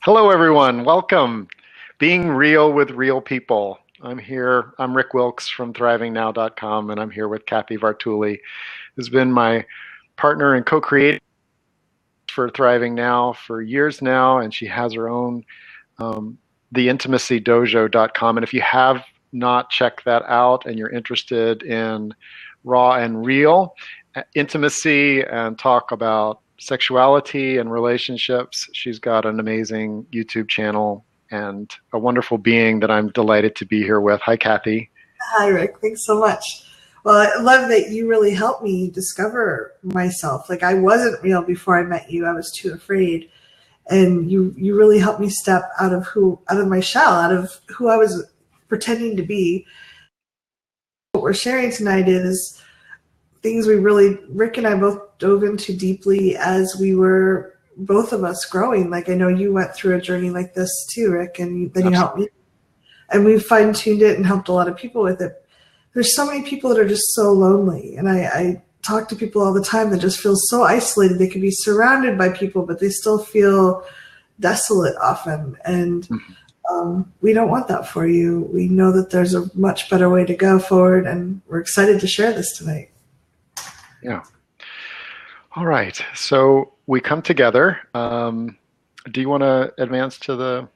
Hello, everyone. Welcome. Being real with real people. I'm here. I'm Rick Wilkes from thrivingnow.com, and I'm here with Cathy Vartuli, who's been my partner and co-creator for Thriving Now for years now, and she has her own theintimacydojo.com. And if you have not checked that out and you're interested in raw and real intimacy and talk about sexuality and relationships, she's got an amazing YouTube channel and a wonderful being that I'm delighted to be here with. Hi, Cathy. Hi, Rick. Thanks so much. Well, I love that you really helped me discover myself. Like, I wasn't real before I met you. I was too afraid. And you really helped me step out of my shell, out of who I was pretending to be. What we're sharing tonight is things Rick and I both dove into deeply as we were, both of us, growing. Like, I know you went through a journey like this too, Rick, and then you helped me. And we fine-tuned it and helped a lot of people with it. There's so many people that are just so lonely. And I talk to people all the time that just feel so isolated. They could be surrounded by people, but they still feel desolate often. And we don't want that for you. We know that there's a much better way to go forward, and we're excited to share this tonight. Yeah. All right. So we come together. Do you want to advance to the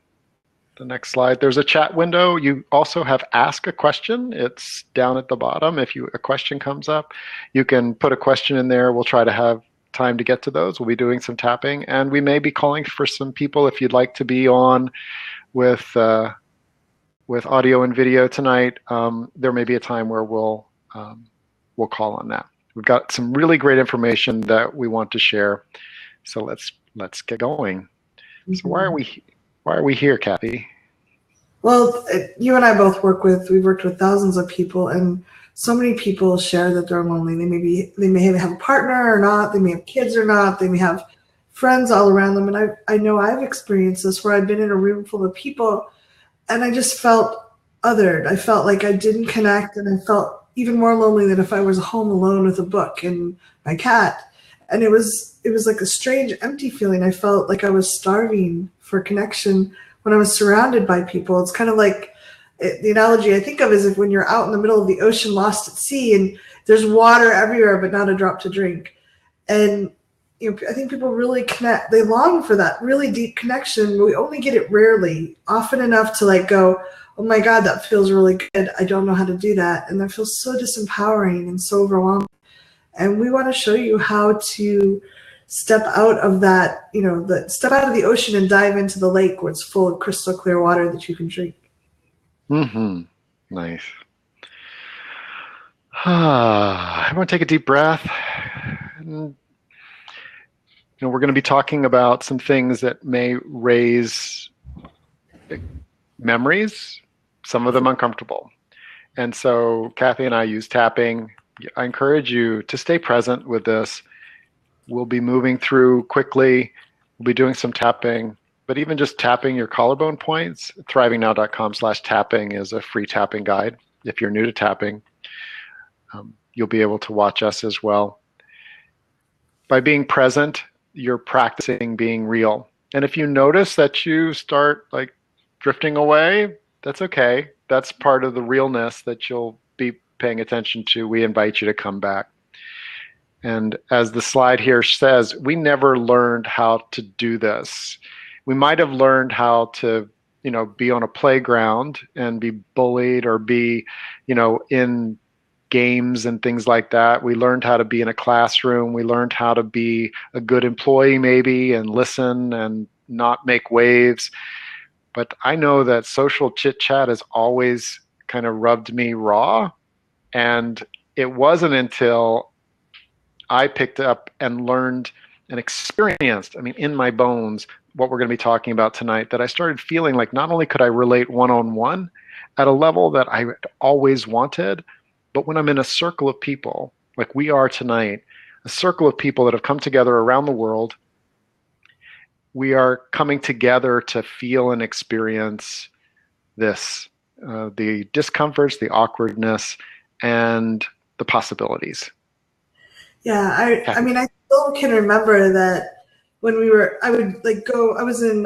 next slide? There's a chat window. You also have Ask a Question. It's down at the bottom. If a question comes up, you can put a question in there. We'll try to have time to get to those. We'll be doing some tapping, and we may be calling for some people if you'd like to be on with audio and video tonight. There may be a time where we'll call on that. We've got some really great information that we want to share. So let's get going. Mm-hmm. So why are we here, Cathy? Well, you and I both we've worked with thousands of people, and so many people share that they're lonely. They may have a partner or not, they may have kids or not, they may have friends all around them. And I know I've experienced this where I've been in a room full of people and I just felt othered. I felt like I didn't connect, and I felt even more lonely than if I was home alone with a book and my cat. And it was like a strange, empty feeling. I felt like I was starving for connection when I was surrounded by people. It's kind of like the analogy I think of is if when you're out in the middle of the ocean, lost at sea, and there's water everywhere, but not a drop to drink. And I think people really connect. They long for that really deep connection. But we only get it rarely, often enough to like go, oh my God, that feels really good. I don't know how to do that. And that feels so disempowering and so overwhelming. And we want to show you how to step out of that, step out of the ocean and dive into the lake where it's full of crystal clear water that you can drink. Mm-hmm. Nice. Everyone take a deep breath. We're going to be talking about some things that may raise memories, some of them uncomfortable. And so Cathy and I use tapping. I encourage you to stay present with this. We'll be moving through quickly. We'll be doing some tapping, but even just tapping your collarbone points, thrivingnow.com/tapping is a free tapping guide. If you're new to tapping, you'll be able to watch us as well. By being present, you're practicing being real. And if you notice that you start like drifting away, that's okay. That's part of the realness that you'll be paying attention to. We invite you to come back. And as the slide here says, we never learned how to do this. We might have learned how to, be on a playground and be bullied or be, in games and things like that. We learned how to be in a classroom. We learned how to be a good employee maybe and listen and not make waves. But I know that social chit chat has always kind of rubbed me raw. And it wasn't until I picked up and learned and experienced, in my bones, what we're going to be talking about tonight, that I started feeling like not only could I relate one-on-one at a level that I always wanted, but when I'm in a circle of people, like we are tonight, a circle of people that have come together around the world, we are coming together to feel and experience this, the discomforts, the awkwardness, and the possibilities. Yeah, I still can remember that when I was in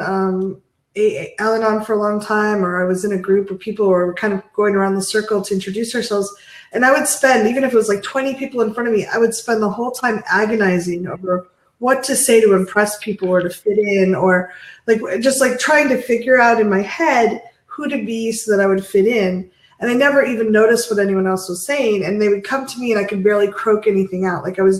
Al-Anon for a long time, or I was in a group where people were kind of going around the circle to introduce ourselves. And I would spend, even if it was like 20 people in front of me, I would spend the whole time agonizing over what to say to impress people or to fit in, or like just like trying to figure out in my head who to be so that I would fit in. And I never even noticed what anyone else was saying. And they would come to me and I could barely croak anything out. Like I was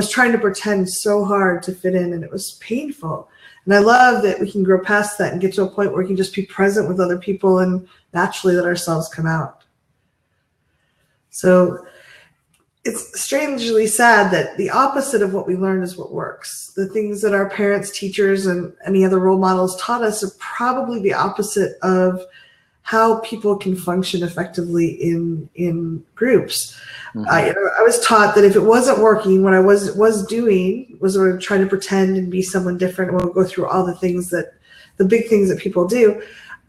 trying to pretend so hard to fit in, and it was painful. And I love that we can grow past that and get to a point where we can just be present with other people and naturally let ourselves come out. So it's strangely sad that the opposite of what we learned is what works. The things that our parents, teachers, and any other role models taught us are probably the opposite of how people can function effectively in groups. Mm-hmm. I was taught that if it wasn't working, what I was doing was sort of trying to pretend and be someone different. We'll go through all the big things that people do.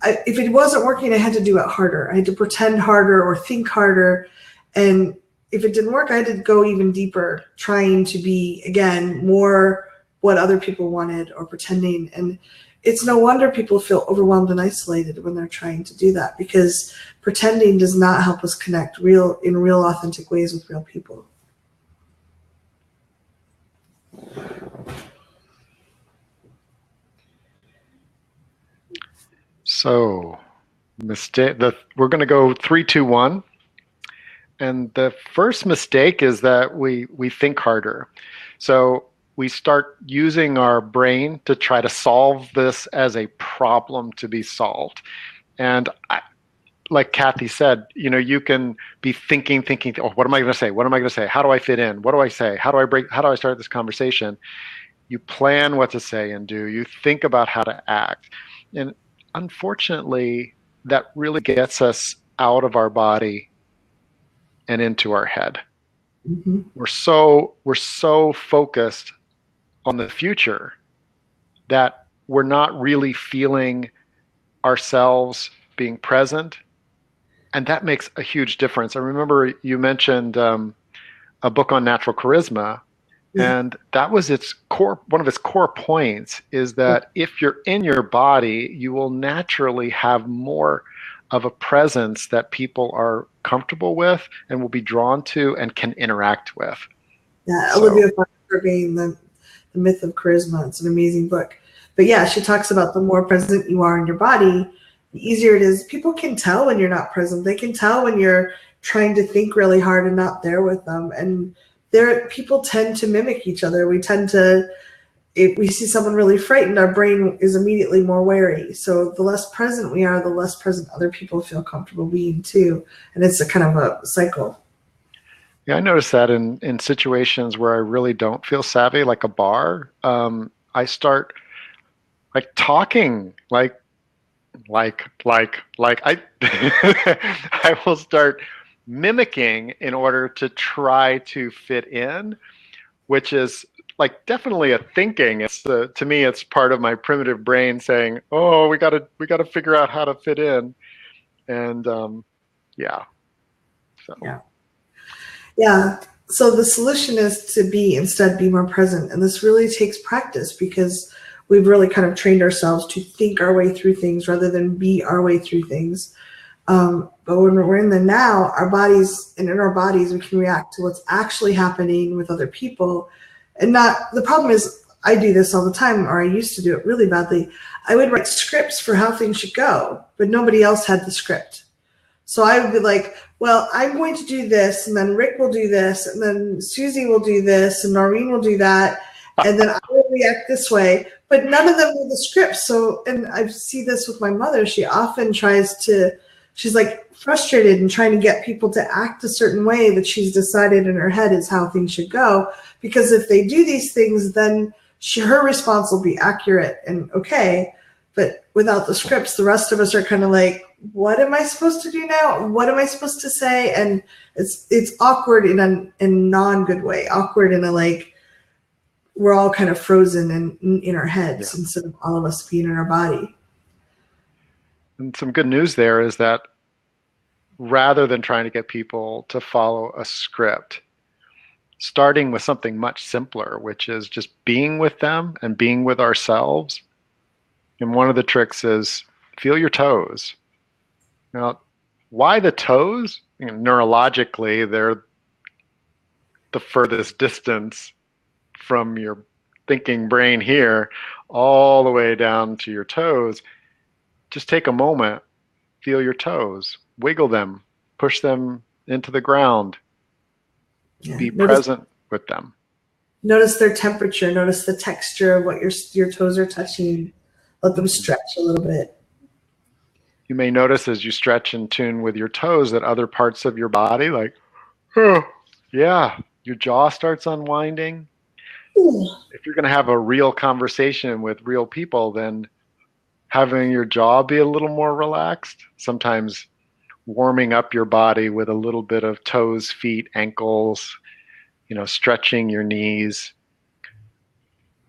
If it wasn't working, I had to do it harder. I had to pretend harder or think harder. And if it didn't work, I had to go even deeper, trying to be, again, more what other people wanted or pretending. And it's no wonder people feel overwhelmed and isolated when they're trying to do that, because pretending does not help us connect in real authentic ways with real people. So, we're going to go 3, 2, 1. And the first mistake is that we think harder. So we start using our brain to try to solve this as a problem to be solved. And like Cathy said, you can be thinking, oh, what am I going to say? What am I going to say? How do I fit in? What do I say? How do I start this conversation? You plan what to say and do. You think about how to act. And unfortunately, that really gets us out of our body and into our head. Mm-hmm. We're so focused on the future that we're not really feeling ourselves being present, and that makes a huge difference. I remember you mentioned a book on natural charisma, and that was one of its core points is that if you're in your body, you will naturally have more of a presence that people are comfortable with and will be drawn to and can interact with. Yeah, Olivia Foster being the Myth of Charisma. It's an amazing book. But yeah, she talks about the more present you are in your body, the easier it is. People can tell when you're not present. They can tell when you're trying to think really hard and not there with them. And people tend to mimic each other. If we see someone really frightened, our brain is immediately more wary. So the less present we are, the less present other people feel comfortable being too. And it's a kind of a cycle. Yeah, I noticed that in situations where I really don't feel savvy, like a bar, I start like talking like I I will start mimicking in order to try to fit in, which is like definitely a thinking. It's to me, it's part of my primitive brain saying, "Oh, we gotta figure out how to fit in," and yeah. So yeah. So the solution is to instead be more present, and this really takes practice because we've really kind of trained ourselves to think our way through things rather than be our way through things. But when we're in the now, in our bodies, we can react to what's actually happening with other people. And the problem is, I do this all the time, or I used to do it really badly. I would write scripts for how things should go, but nobody else had the script. So I would be like, well, I'm going to do this, and then Rick will do this, and then Susie will do this, and Noreen will do that, and then I will react this way. But none of them were the scripts. So, and I see this with my mother. She often she's like frustrated and trying to get people to act a certain way that she's decided in her head is how things should go. Because if they do these things, then her response will be accurate and okay. But without the scripts, the rest of us are kind of like, what am I supposed to do now? What am I supposed to say? And it's awkward in a non-good way, awkward in a like, we're all kind of frozen in our heads instead of all of us being in our body. And some good news there is that rather than trying to get people to follow a script, starting with something much simpler, which is just being with them and being with ourselves, And one of the tricks is feel your toes. Now, why the toes? Neurologically, they're the furthest distance from your thinking brain here all the way down to your toes. Just take a moment, feel your toes, wiggle them, push them into the ground, Yeah. be present with them. Notice their temperature, notice the texture of what your toes are touching. Let them stretch a little bit. You may notice as you stretch and tune with your toes that other parts of your body, like, oh, yeah, your jaw starts unwinding. Ooh. If you're going to have a real conversation with real people, then having your jaw be a little more relaxed, sometimes warming up your body with a little bit of toes, feet, ankles, stretching your knees.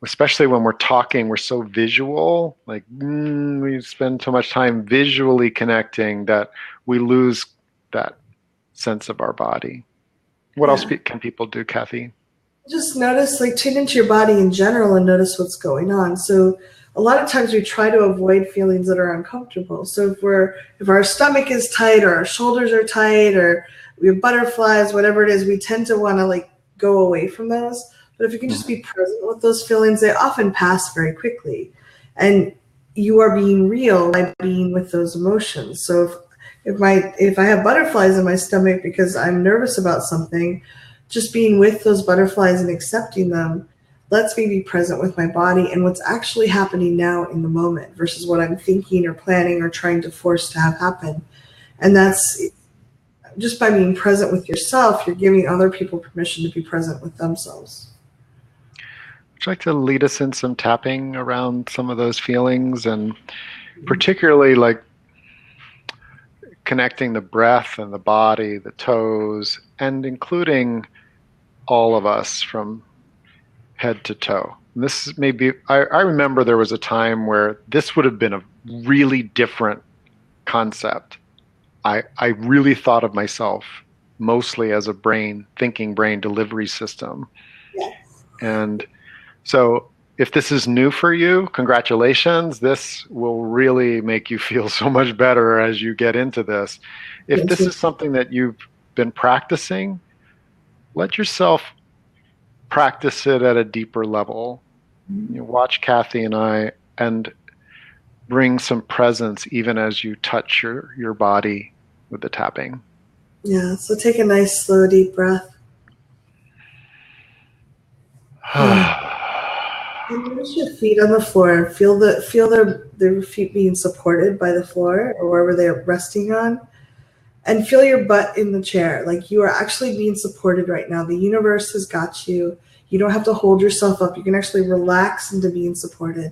Especially when we're talking, we're so visual, like we spend so much time visually connecting that we lose that sense of our body. What else can people do, Cathy? Just notice, like, tune into your body in general and notice what's going on. So a lot of times we try to avoid feelings that are uncomfortable. So if our stomach is tight or our shoulders are tight or we have butterflies, whatever it is, we tend to want to like go away from those. But if you can just be present with those feelings, they often pass very quickly. And you are being real by being with those emotions. So if I have butterflies in my stomach because I'm nervous about something, just being with those butterflies and accepting them lets me be present with my body and what's actually happening now in the moment versus what I'm thinking or planning or trying to force to have happen. And that's just by being present with yourself, you're giving other people permission to be present with themselves. Would you like to lead us in some tapping around some of those feelings, and particularly like connecting the breath and the body, the toes, and including all of us from head to toe? And this may be, I remember there was a time where this would have been a really different concept. I really thought of myself mostly as a thinking brain delivery system. Yes. And so if this is new for you, congratulations. This will really make you feel so much better as you get into this. If this is something that you've been practicing, let yourself practice it at a deeper level. Watch Cathy and I and bring some presence even as you touch your body with the tapping. Yeah, so take a nice, slow, deep breath. And notice your feet on the floor. Feel their feet being supported by the floor or wherever they're resting on. And feel your butt in the chair. Like you are actually being supported right now. The universe has got you. You don't have to hold yourself up. You can actually relax into being supported.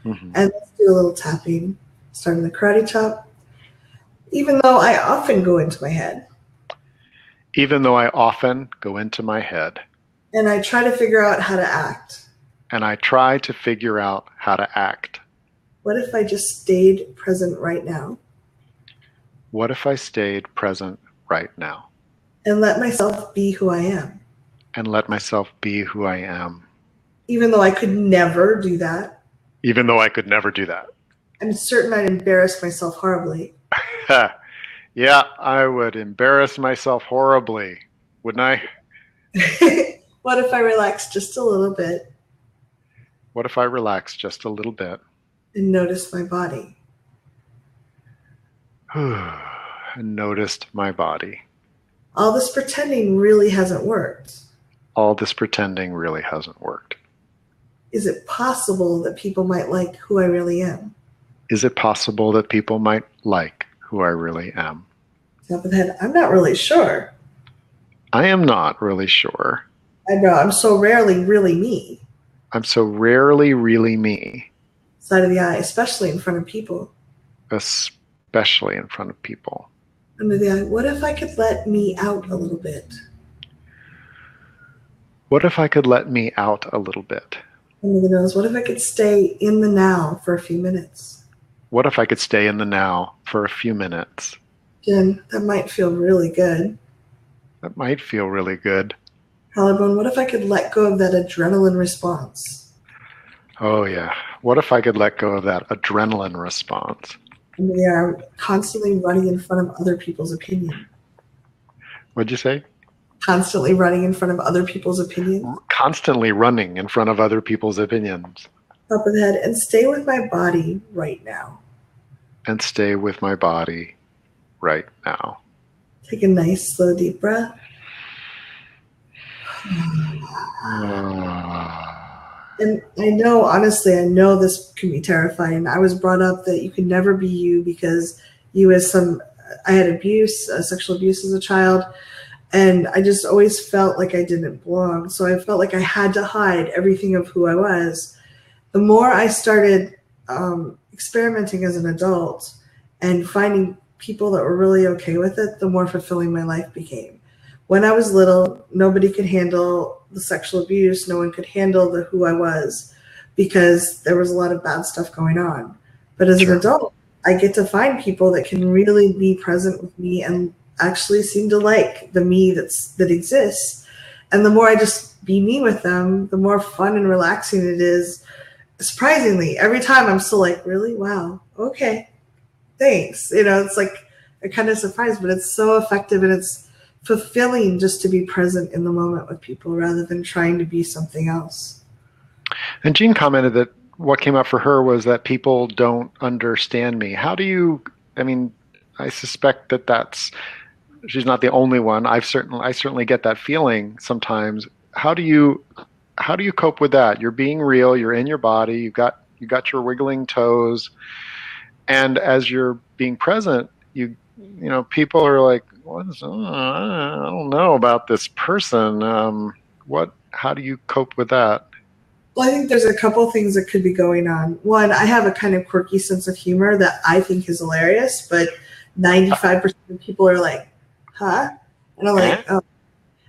Mm-hmm. And let's do a little tapping, starting the karate chop. Even though I often go into my head. Even though I often go into my head. And I try to figure out how to act. And I try to figure out how to act. What if I just stayed present right now? What if I stayed present right now? And let myself be who I am. And let myself be who I am. Even though I could never do that. Even though I could never do that. I'm certain I'd embarrass myself horribly. Yeah, I would embarrass myself horribly, wouldn't I? What if I relax just a little bit? What if I relax just a little bit? And notice my body. And noticed my body. All this pretending really hasn't worked. All this pretending really hasn't worked. Is it possible that people might like who I really am? Is it possible that people might like who I really am? Top of the head, I'm not really sure. I am not really sure. I know, I'm so rarely really me. I'm so rarely really me. Side of the eye, especially in front of people. Especially in front of people. Under the eye, what if I could let me out a little bit? What if I could let me out a little bit? Under the nose, what if I could stay in the now for a few minutes? What if I could stay in the now for a few minutes? Jen, that might feel really good. That might feel really good. Collarbone, what if I could let go of that adrenaline response? Oh, yeah. What if I could let go of that adrenaline response? And they are constantly running in front of other people's opinion. What'd you say? Constantly running in front of other people's opinions. Constantly running in front of other people's opinions. Top of the head, and stay with my body right now. And stay with my body right now. Take a nice, slow, deep breath. And I know, honestly, I know this can be terrifying. I was brought up that you could never be you because I had abuse, sexual abuse as a child. And I just always felt like I didn't belong. So I felt like I had to hide everything of who I was. The more I started experimenting as an adult and finding people that were really okay with it, the more fulfilling my life became. When I was little, nobody could handle the sexual abuse. No one could handle who I was because there was a lot of bad stuff going on. But as an adult, I get to find people that can really be present with me and actually seem to like the me that exists. And the more I just be me with them, the more fun and relaxing it is. Surprisingly, every time I'm still like, really? Wow. Okay. Thanks. It's like a kind of surprise, but it's so effective and it's fulfilling just to be present in the moment with people rather than trying to be something else. And Jean commented that what came up for her was that people don't understand me. How do you, I mean, I suspect she's not the only one. I certainly get that feeling sometimes. How do you cope with that? You're being real, you're in your body, you got your wiggling toes, and as you're being present, people are like, I don't know about this person. How do you cope with that? Well, I think there's a couple things that could be going on. One, I have a kind of quirky sense of humor that I think is hilarious, but 95% of people are like, huh? And I'm like, oh.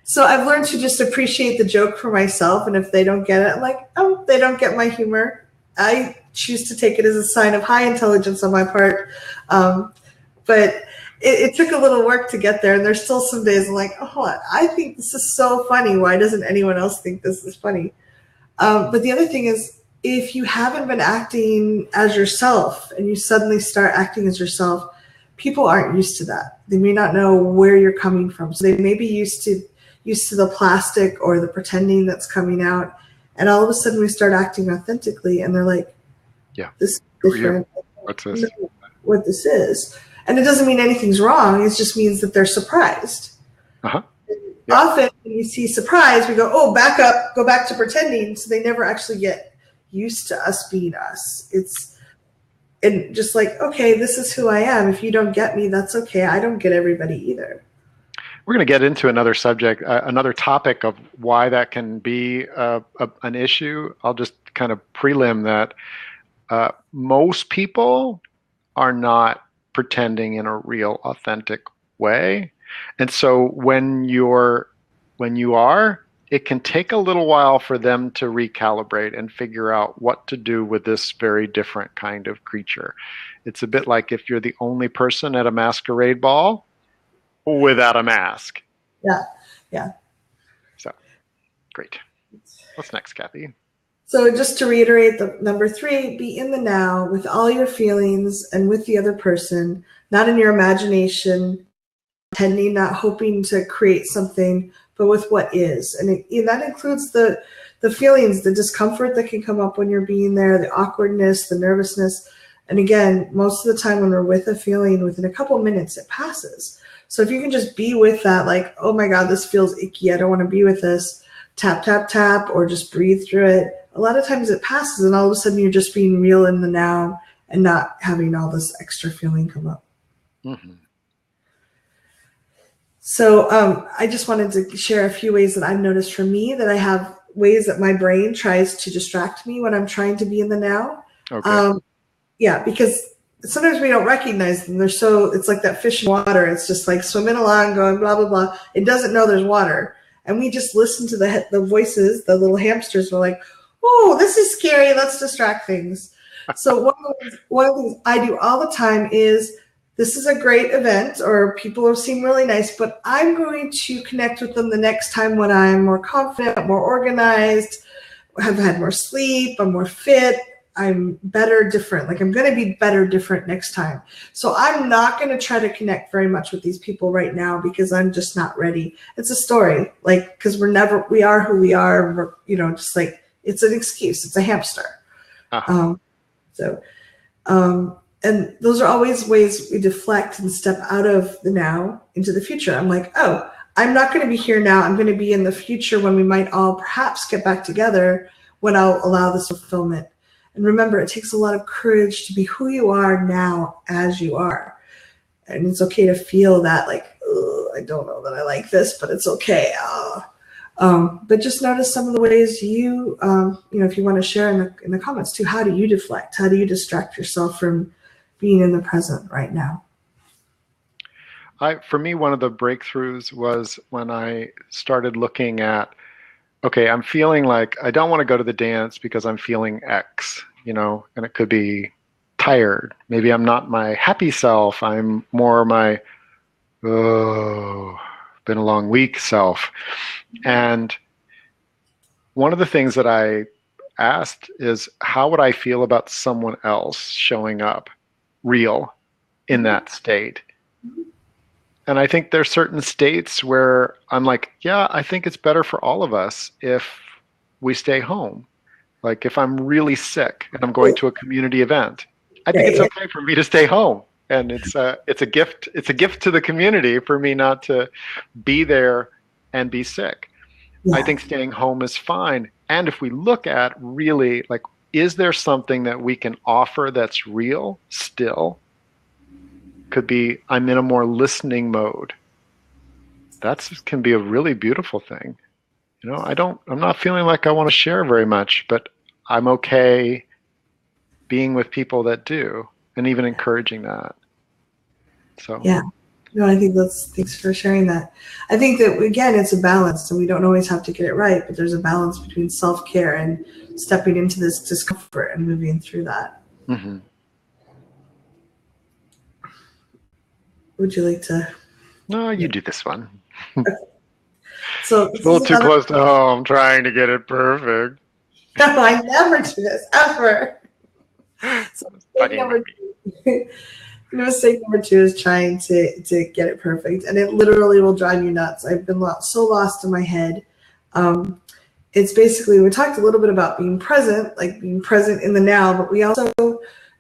So I've learned to just appreciate the joke for myself. And if they don't get it, I'm like, oh, they don't get my humor. I choose to take it as a sign of high intelligence on my part. But it took a little work to get there. And there's still some days I'm like, oh, I think this is so funny. Why doesn't anyone else think this is funny? But the other thing is, if you haven't been acting as yourself and you suddenly start acting as yourself, people aren't used to that. They may not know where you're coming from. So they may be used to the plastic or the pretending that's coming out. And all of a sudden we start acting authentically and they're like, yeah, this is different. What's this? What this is. And it doesn't mean anything's wrong. It just means that they're surprised. Uh-huh. Yeah. Often when you see surprise, we go, oh, back up, go back to pretending. So they never actually get used to us being us. And just like, okay, this is who I am. If you don't get me, that's okay. I don't get everybody either. We're going to get into another subject, another topic of why that can be an issue. I'll just kind of prelim that most people are not pretending in a real, authentic way. And so when you are, it can take a little while for them to recalibrate and figure out what to do with this very different kind of creature. It's a bit like if you're the only person at a masquerade ball without a mask. Yeah. So, great. What's next, Cathy? So just to reiterate, the number 3, be in the now with all your feelings and with the other person, not in your imagination, pretending, not hoping to create something, but with what is. And that includes the feelings, the discomfort that can come up when you're being there, the awkwardness, the nervousness. And again, most of the time when we're with a feeling, within a couple minutes, it passes. So if you can just be with that, like, oh my God, this feels icky, I don't want to be with this, tap, tap, tap, or just breathe through it. A lot of times it passes and all of a sudden you're just being real in the now and not having all this extra feeling come up. Mm-hmm. So I just wanted to share a few ways that I've noticed for me that I have ways that my brain tries to distract me when I'm trying to be in the now. Okay. Yeah, because sometimes we don't recognize them. It's like that fish in water. It's just like swimming along, going blah, blah, blah. It doesn't know there's water. And we just listen to the voices, the little hamsters are like, oh, this is scary. Let's distract things. So one of the things I do all the time is, this is a great event or people seem really nice, but I'm going to connect with them the next time when I'm more confident, more organized, have had more sleep, I'm more fit, I'm better, different. Like I'm going to be better, different next time. So I'm not going to try to connect very much with these people right now because I'm just not ready. It's a story, like, because we are who we are. We're, just like, it's an excuse. It's a hamster. Uh-huh. So, and those are always ways we deflect and step out of the now into the future. I'm like, oh, I'm not going to be here now. I'm going to be in the future when we might all perhaps get back together, when I'll allow this fulfillment. And remember, it takes a lot of courage to be who you are now as you are. And it's okay to feel that, like, I don't know that I like this, but it's okay. But just notice some of the ways if you want to share in the comments too, how do you deflect? How do you distract yourself from being in the present right now? For me, one of the breakthroughs was when I started looking at, okay, I'm feeling like I don't want to go to the dance because I'm feeling X, and it could be tired. Maybe I'm not my happy self. I'm more my, oh, been a long week self. And one of the things that I asked is, how would I feel about someone else showing up real in that state? And I think there's certain states where I'm like, yeah, I think it's better for all of us if we stay home. Like if I'm really sick and I'm going to a community event, I think it's Right. okay for me to stay home. And it's a gift. It's a gift to the community for me not to be there and be sick. I Yeah. think staying home is fine. And if we look at really, like, is there something that we can offer that's real still? Could be, I'm in a more listening mode. That can be a really beautiful thing. I'm not feeling like I want to share very much, but I'm okay being with people that do, and even encouraging that. So, Yeah. No, I think thanks for sharing that. I think that, again, it's a balance, and we don't always have to get it right, but there's a balance between self-care and stepping into this discomfort and moving through that. mm-hmm. Would you like to? No, you Yeah. do this one. So It's this a is little too another. close to home, trying to get it perfect. No, I never do this ever. So mistake Fucking with number me. two. Mistake number two is trying to get it perfect, and it literally will drive you nuts. I've been so lost in my head. It's basically, we talked a little bit about being present, like being present in the now, but we also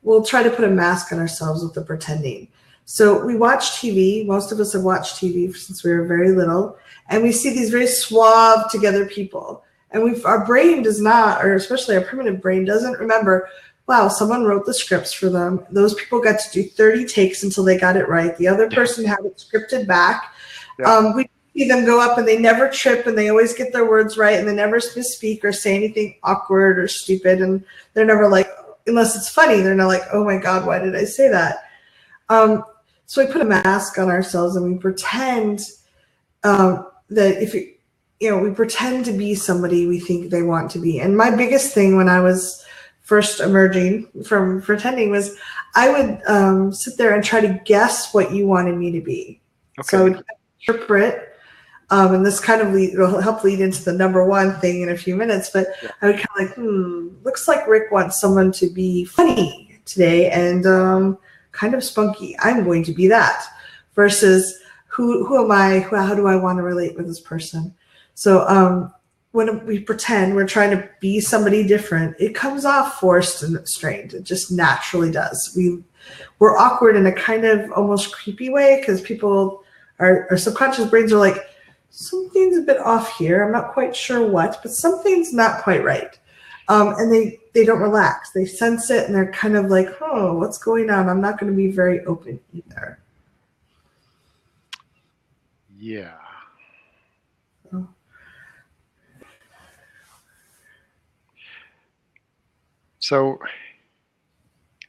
will try to put a mask on ourselves with the pretending. So we watch TV. Most of us have watched TV since we were very little, and we see these very suave together people. And our brain does not, or especially our primitive brain doesn't remember, wow, someone wrote the scripts for them. Those people got to do 30 takes until they got it right. The other person had it scripted back. Yeah. We see them go up and they never trip and they always get their words right and they never misspeak or say anything awkward or stupid. And they're never like, unless it's funny, they're not like, oh my God, why did I say that? So we put a mask on ourselves and we pretend that we pretend to be somebody we think they want to be. And my biggest thing when I was first emerging from pretending was I would sit there and try to guess what you wanted me to be. Okay. So I would interpret, and this kind of will help lead into the number one thing in a few minutes, but yeah. I would kind of like, looks like Rick wants someone to be funny today and kind of spunky. I'm going to be that. Versus who am I? How do I want to relate with this person? So when we pretend we're trying to be somebody different, it comes off forced and strained. It just naturally does. We're awkward in a kind of almost creepy way because our subconscious brains are like, something's a bit off here. I'm not quite sure what, but something's not quite right. And they don't relax. They sense it and they're kind of like, oh, what's going on? I'm not going to be very open either. Yeah. Oh. So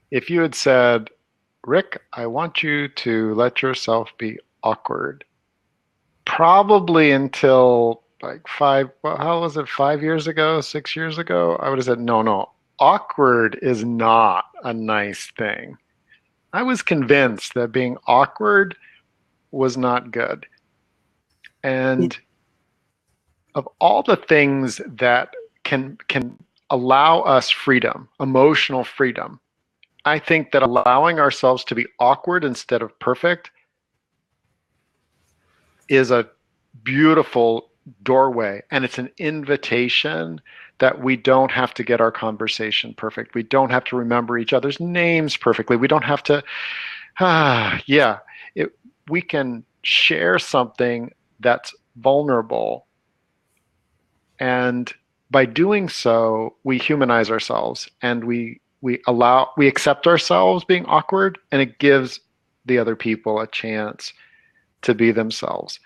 if you had said, Rick, I want you to let yourself be awkward, probably until like how was it, 5 years ago, 6 years ago, I would have said, no, awkward is not a nice thing. I was convinced that being awkward was not good. And of all the things that can allow us freedom, emotional freedom. I think that allowing ourselves to be awkward instead of perfect is a beautiful doorway, and it's an invitation that we don't have to get our conversation perfect. We don't have to remember each other's names perfectly. We don't have to, yeah, we can share something that's vulnerable. And by doing so, we humanize ourselves, and we accept ourselves being awkward, and it gives the other people a chance to be themselves.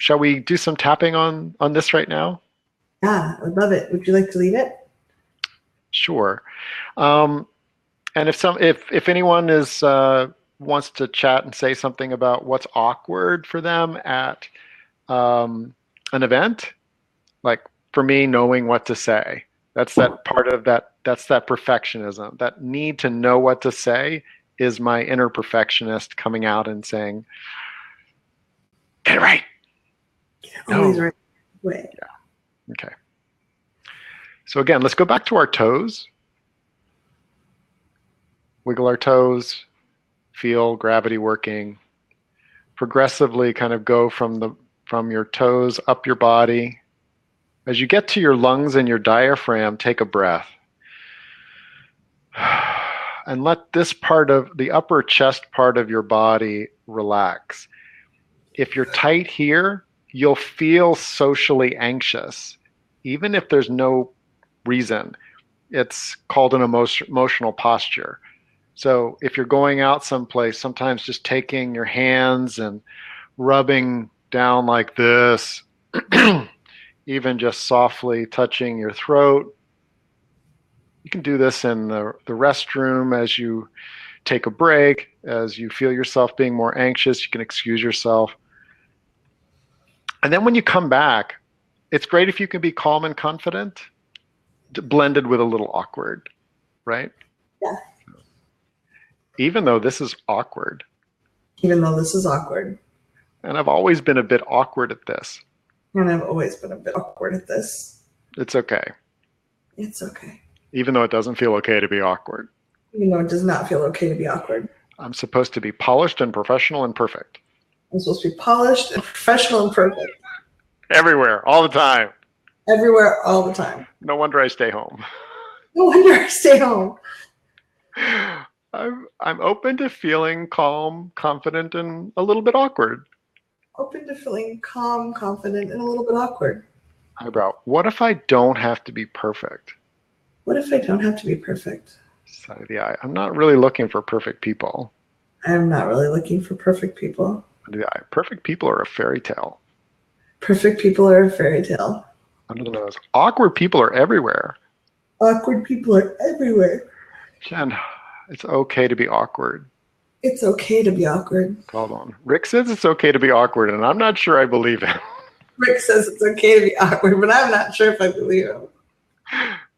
Shall we do some tapping on this right now? Yeah, I would love it. Would you like to lead it? Sure. And if anyone is wants to chat and say something about what's awkward for them at an event, like for me, knowing what to say. That's that part of that. That's that perfectionism. That need to know what to say is my inner perfectionist coming out and saying, "Get it right." Always right way. Yeah. Okay. So again, let's go back to our toes. Wiggle our toes. Feel gravity working. Progressively, kind of go from your toes up your body. As you get to your lungs and your diaphragm, take a breath. And let this part of the upper chest part of your body relax. If you're tight here, you'll feel socially anxious, even if there's no reason. It's called an emotional posture. So if you're going out someplace, sometimes just taking your hands and rubbing down like this, even just softly touching your throat. You can do this in the restroom as you take a break, as you feel yourself being more anxious, you can excuse yourself. And then when you come back, it's great if you can be calm and confident, blended with a little awkward, right? Yeah. Even though this is awkward. Even though this is awkward. And I've always been a bit awkward at this. And I've always been a bit awkward at this. It's okay. It's okay. Even though it doesn't feel okay to be awkward. Even though it does not feel okay to be awkward. I'm supposed to be polished and professional and perfect. I'm supposed to be polished and professional and perfect. Everywhere, all the time. Everywhere, all the time. No wonder I stay home. No wonder I stay home. I'm open to feeling calm, confident, and a little bit awkward. Open to feeling calm, confident, and a little bit awkward. Eyebrow. What if I don't have to be perfect? What if I don't have to be perfect? Side of the eye. I'm not really looking for perfect people. I'm not really looking for perfect people. Under the eye. Perfect people are a fairy tale. Perfect people are a fairy tale. Under the nose. Awkward people are everywhere. Awkward people are everywhere. Jen, it's okay to be awkward. It's okay to be awkward. Hold on. Rick says it's okay to be awkward, and I'm not sure I believe him. Rick says it's okay to be awkward, but I'm not sure if I believe him.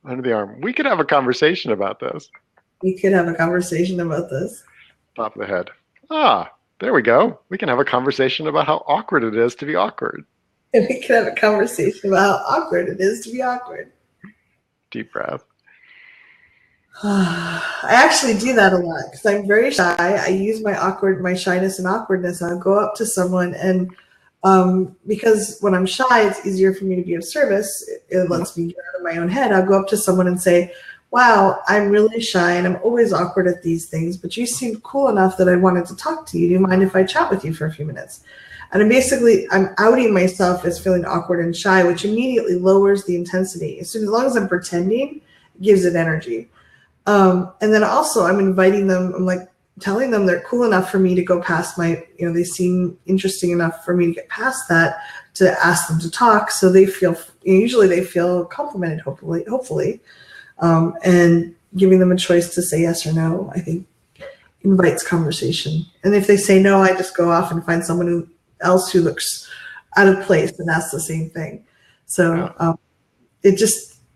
Under the arm. We could have a conversation about this. We could have a conversation about this. Top of the head. There we go. We can have a conversation about how awkward it is to be awkward. And we could have a conversation about how awkward it is to be awkward. Deep breath. I actually do that a lot because I'm very shy. I use my shyness and awkwardness. I'll go up to someone and because when I'm shy, it's easier for me to be of service. It lets me get out of my own head. I'll go up to someone and say, wow, I'm really shy and I'm always awkward at these things, but you seemed cool enough that I wanted to talk to you. Do you mind if I chat with you for a few minutes? And I'm outing myself as feeling awkward and shy, which immediately lowers the intensity. As long as I'm pretending, it gives it energy. And then also I'm inviting them, I'm like telling them they're cool enough for me to go past they seem interesting enough for me to get past that, to ask them to talk. So they feel, usually they feel complimented, hopefully. And giving them a choice to say yes or no, I think invites conversation. And if they say no, I just go off and find someone else who looks out of place and ask the same thing. So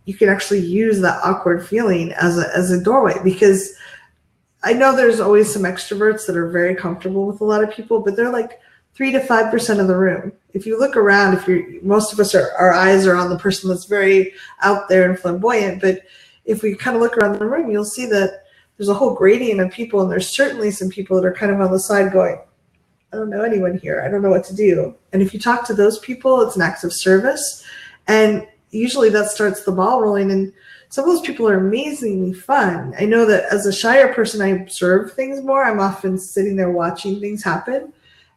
you can actually use that awkward feeling as a doorway, because I know there's always some extroverts that are very comfortable with a lot of people, but they're like 3 to 5% of the room. If you look around, most of us our eyes are on the person that's very out there and flamboyant, but if we kind of look around the room, you'll see that there's a whole gradient of people, and there's certainly some people that are kind of on the side going, I don't know anyone here. I don't know what to do. And if you talk to those people, it's an act of service. And usually that starts the ball rolling. And some of those people are amazingly fun. I know that as a shyer person, I observe things more. I'm often sitting there watching things happen.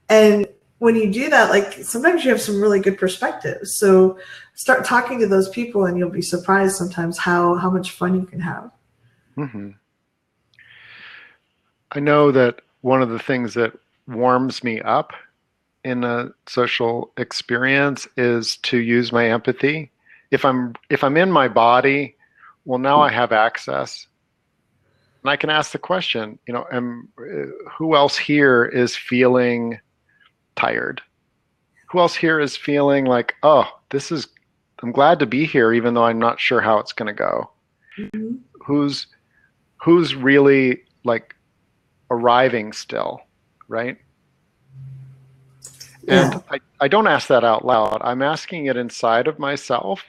And when you do that, like sometimes you have some really good perspectives. So start talking to those people and you'll be surprised sometimes how much fun you can have. Mm-hmm. I know that one of the things that warms me up in a social experience is to use my empathy. If I'm in my body, well, now I have access, and I can ask the question, who else here is feeling tired? Who else here is feeling like, oh, I'm glad to be here, even though I'm not sure how it's going to go. Mm-hmm. Who's really like arriving still, right? Yeah. And I don't ask that out loud. I'm asking it inside of myself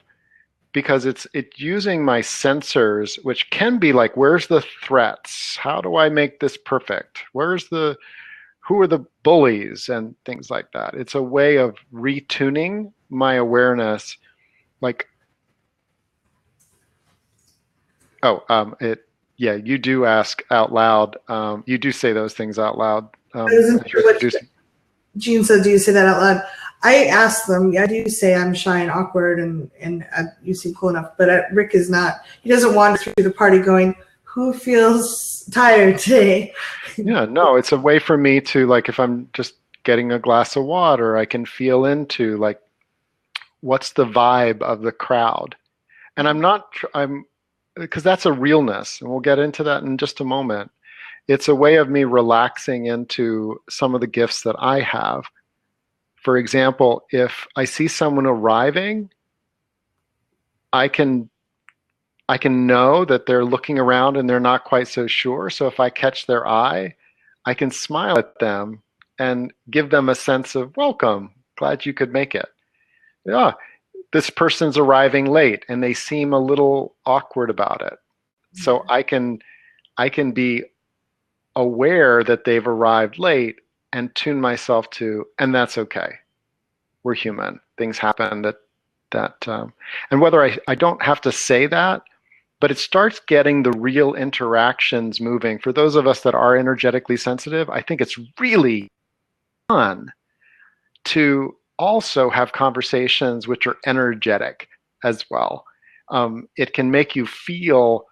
because it's using my sensors, which can be like, where's the threats? How do I make this perfect? Who are the bullies and things like that? It's a way of retuning my awareness. Like, you do ask out loud. You do say those things out loud. As you're introducing. Jean said, do you say that out loud? I ask them, I do say I'm shy and awkward and you seem cool enough, but Rick is not. He doesn't wander through the party going, who feels tired today? Yeah, no, it's a way for me to, like, if I'm just getting a glass of water, I can feel into like, what's the vibe of the crowd? And because that's a realness, and we'll get into that in just a moment. It's a way of me relaxing into some of the gifts that I have. For example, if I see someone arriving, I can know that they're looking around and they're not quite so sure. So if I catch their eye, I can smile at them and give them a sense of welcome. Glad you could make it. Yeah, this person's arriving late and they seem a little awkward about it. So I can be aware that they've arrived late and tune myself to, and that's okay. We're human. Things happen and whether I don't have to say that, but it starts getting the real interactions moving. For those of us that are energetically sensitive, I think it's really fun to also have conversations which are energetic as well. It can make you feel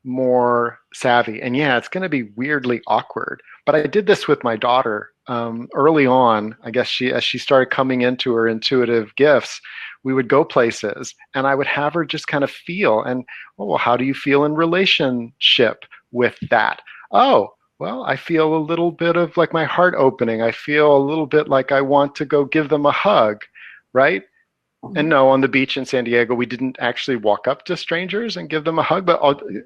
more savvy. And yeah, it's going to be weirdly awkward. But I did this with my daughter early on. I guess as she started coming into her intuitive gifts, we would go places and I would have her just kind of feel, and, oh, well, how do you feel in relationship with that? Oh, well, I feel a little bit of like my heart opening. I feel a little bit like I want to go give them a hug, right? And no, on the beach in San Diego, we didn't actually walk up to strangers and give them a hug. But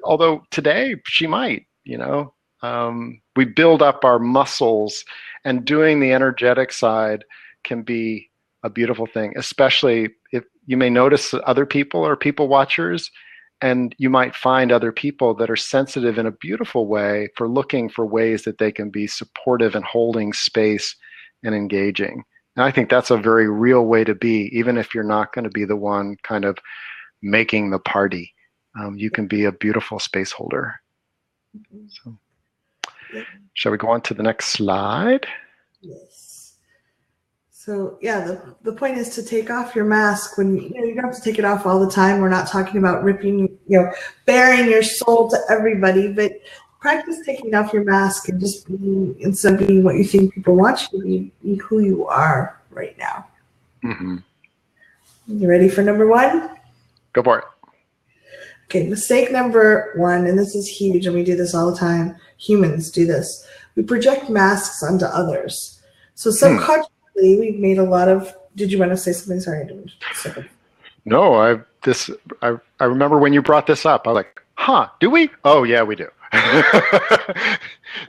although today she might, we build up our muscles, and doing the energetic side can be a beautiful thing, especially if you may notice that other people are people watchers, and you might find other people that are sensitive in a beautiful way for looking for ways that they can be supportive and holding space and engaging. And I think that's a very real way to be, even if you're not going to be the one kind of making the party. You can be a beautiful space holder. So, shall we go on to the next slide? Yes. So yeah, the point is to take off your mask when you don't have to take it off all the time. We're not talking about ripping, bearing your soul to everybody, but practice taking off your mask and just instead of being what you think people want you to be who you are right now. Mm-hmm. You ready for number 1? Go for it. Okay, mistake number 1, and this is huge, and we do this all the time. Humans do this. We project masks onto others. So subconsciously, we've made a lot of. Did you want to say something? Sorry, I didn't. No, I remember when you brought this up. I was like, do we? Oh yeah, we do.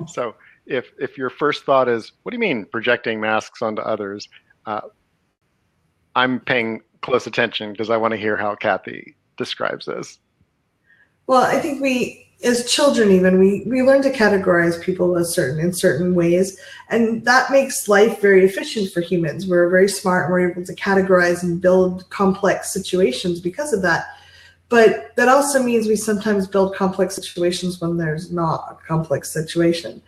So if your first thought is, what do you mean projecting masks onto others? I'm paying close attention because I want to hear how Cathy describes this. Well, I think as children, even we learn to categorize people in certain ways, and that makes life very efficient for humans. We're very smart, and we're able to categorize and build complex situations because of that. But that also means we sometimes build complex situations when there's not a complex situation.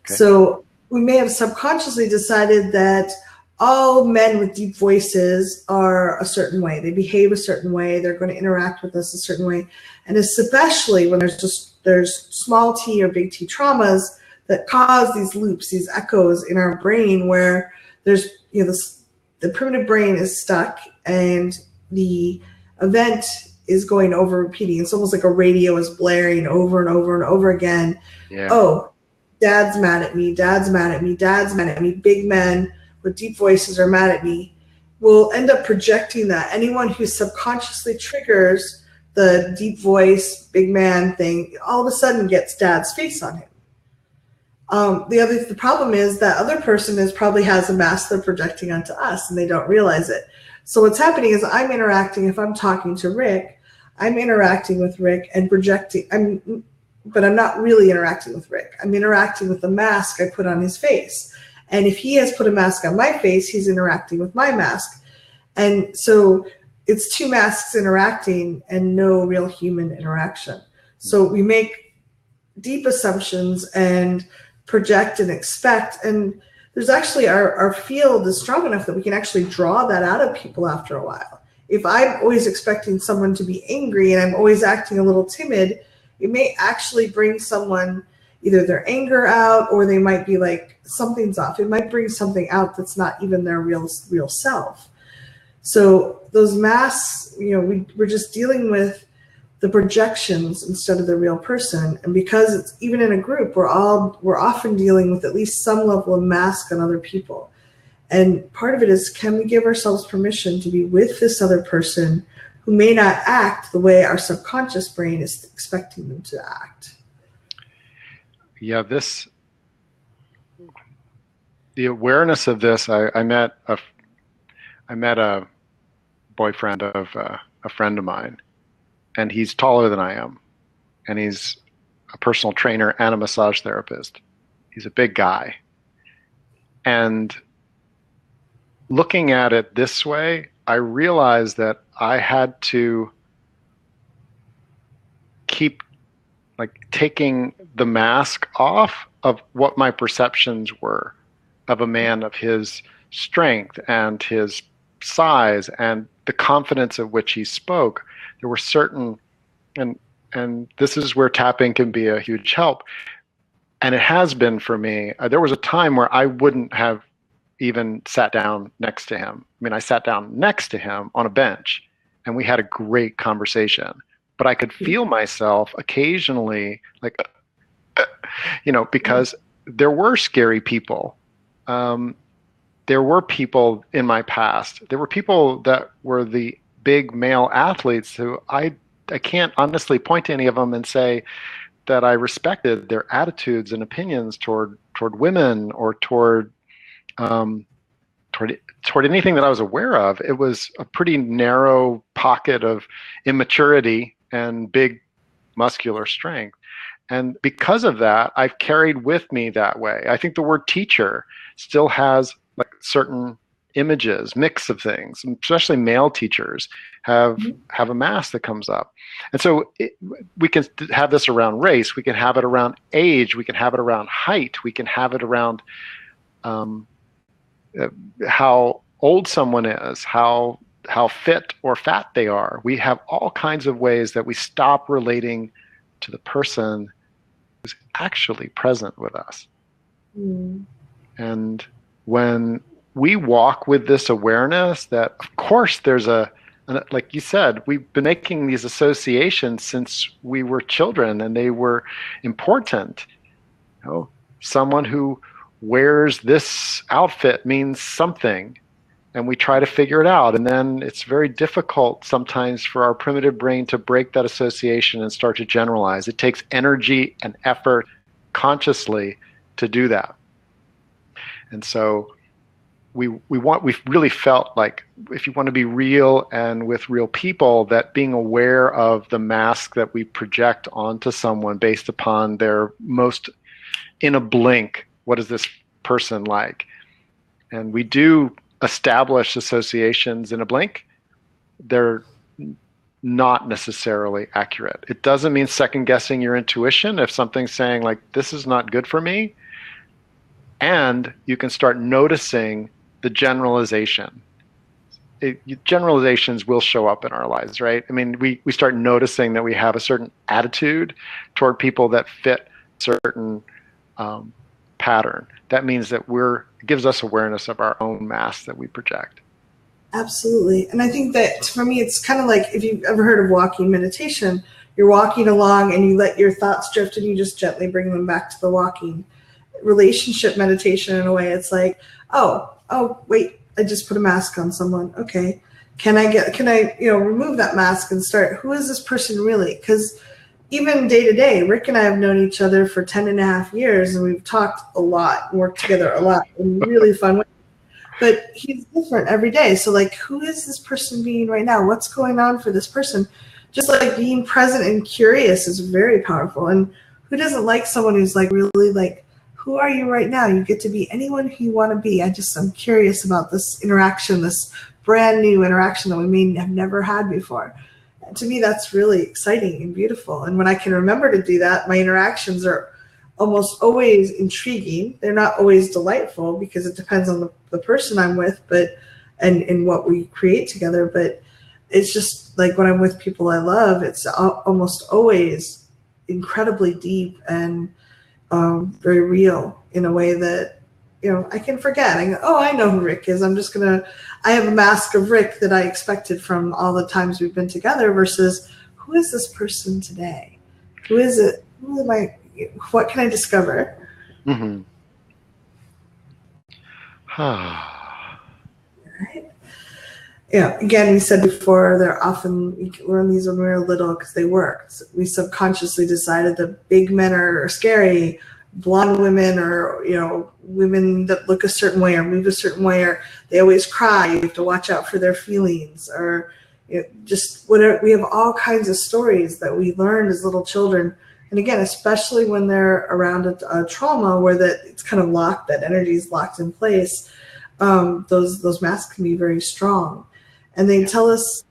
Okay. So we may have subconsciously decided that all men with deep voices are a certain way. They behave a certain way. They're going to interact with us a certain way. And especially when there's small t or big T traumas that cause these loops, these echoes in our brain where there's, the primitive brain is stuck and the event is going over repeating. It's almost like a radio is blaring over and over and over again. Yeah. Oh, dad's mad at me. Dad's mad at me. Dad's mad at me. Big men with deep voices are mad at me. We'll end up projecting that. Anyone who subconsciously triggers the deep voice, big man thing, all of a sudden gets dad's face on him. The problem is that other person probably has a mask they're projecting onto us and they don't realize it. So what's happening is if I'm talking to Rick, I'm interacting with Rick and projecting, but I'm not really interacting with Rick. I'm interacting with the mask I put on his face. And if he has put a mask on my face, he's interacting with my mask. And so it's two masks interacting and no real human interaction. So we make deep assumptions and project and expect. And there's actually, our field is strong enough that we can actually draw that out of people after a while. If I'm always expecting someone to be angry and I'm always acting a little timid, it may actually bring someone either their anger out, or they might be like, something's off. It might bring something out that's not even their real self. So those masks, we're just dealing with the projections instead of the real person. And because it's even in a group, we're often dealing with at least some level of mask on other people. And part of it is, can we give ourselves permission to be with this other person who may not act the way our subconscious brain is expecting them to act? Yeah, the awareness of this. I met a boyfriend of a friend of mine, and he's taller than I am, and he's a personal trainer and a massage therapist. He's a big guy, and looking at it this way, I realized that I had to keep taking the mask off of what my perceptions were of a man of his strength and his size and the confidence of which he spoke. There were certain, and this is where tapping can be a huge help. And it has been for me. There was a time where I wouldn't have even sat down next to him. I mean, I sat down next to him on a bench and we had a great conversation. But I could feel myself occasionally because there were scary people. There were people in my past. There were people that were the big male athletes who I can't honestly point to any of them and say that I respected their attitudes and opinions toward women or toward anything that I was aware of. It was a pretty narrow pocket of immaturity and big muscular strength. And because of that, I've carried with me that way. I think the word teacher still has certain images, mix of things, especially male teachers have a mask that comes up. And so we can have this around race, we can have it around age, we can have it around height, we can have it around how old someone is, how fit or fat they are. We have all kinds of ways that we stop relating to the person who's actually present with us. And when we walk with this awareness that, of course, there's like you said, we've been making these associations since we were children, and they were important. Someone who wears this outfit means something, and we try to figure it out. And then it's very difficult sometimes for our primitive brain to break that association and start to generalize. It takes energy and effort consciously to do that. And so we've really felt like if you want to be real and with real people, that being aware of the mask that we project onto someone based upon their most in a blink, what is this person like? And we do establish associations in a blink. They're not necessarily accurate. It doesn't mean second guessing your intuition if something's saying like, this is not good for me. And you can start noticing the generalization. Generalizations will show up in our lives, right? I mean, we start noticing that we have a certain attitude toward people that fit certain pattern. That means that it gives us awareness of our own mask that we project. Absolutely. And I think that for me, it's kind of like if you've ever heard of walking meditation, you're walking along and you let your thoughts drift and you just gently bring them back to the walking. Relationship meditation, in a way, it's like, oh, wait, I just put a mask on someone. Okay. Can I remove that mask and start, who is this person really? Because even day to day, Rick and I have known each other for 10 and a half years and we've talked a lot, worked together a lot in really fun ways. But he's different every day. So like, who is this person being right now? What's going on for this person? Just like being present and curious is very powerful. And who doesn't like someone who's like really like, who are you right now? You get to be anyone who you want to be. I'm curious about this interaction, this brand new interaction that we may have never had before. And to me, that's really exciting and beautiful. And when I can remember to do that, my interactions are almost always intriguing. They're not always delightful because it depends on the person I'm with, and what we create together. But it's just like when I'm with people I love, it's almost always incredibly deep and very real in a way that, I can forget. I go, oh, I know who Rick is. I have a mask of Rick that I expected from all the times we've been together versus who is this person today? Who is it? Who am I? What can I discover? Mm-hmm. Right? Yeah. Again, we said before, they're often, we learn these when we were little because they worked. We subconsciously decided that big men are scary, blonde women, or women that look a certain way or move a certain way, or they always cry. You have to watch out for their feelings, or just whatever. We have all kinds of stories that we learned as little children. And again, especially when they're around a trauma where it's kind of locked, that energy is locked in place, those masks can be very strong. And they tell us,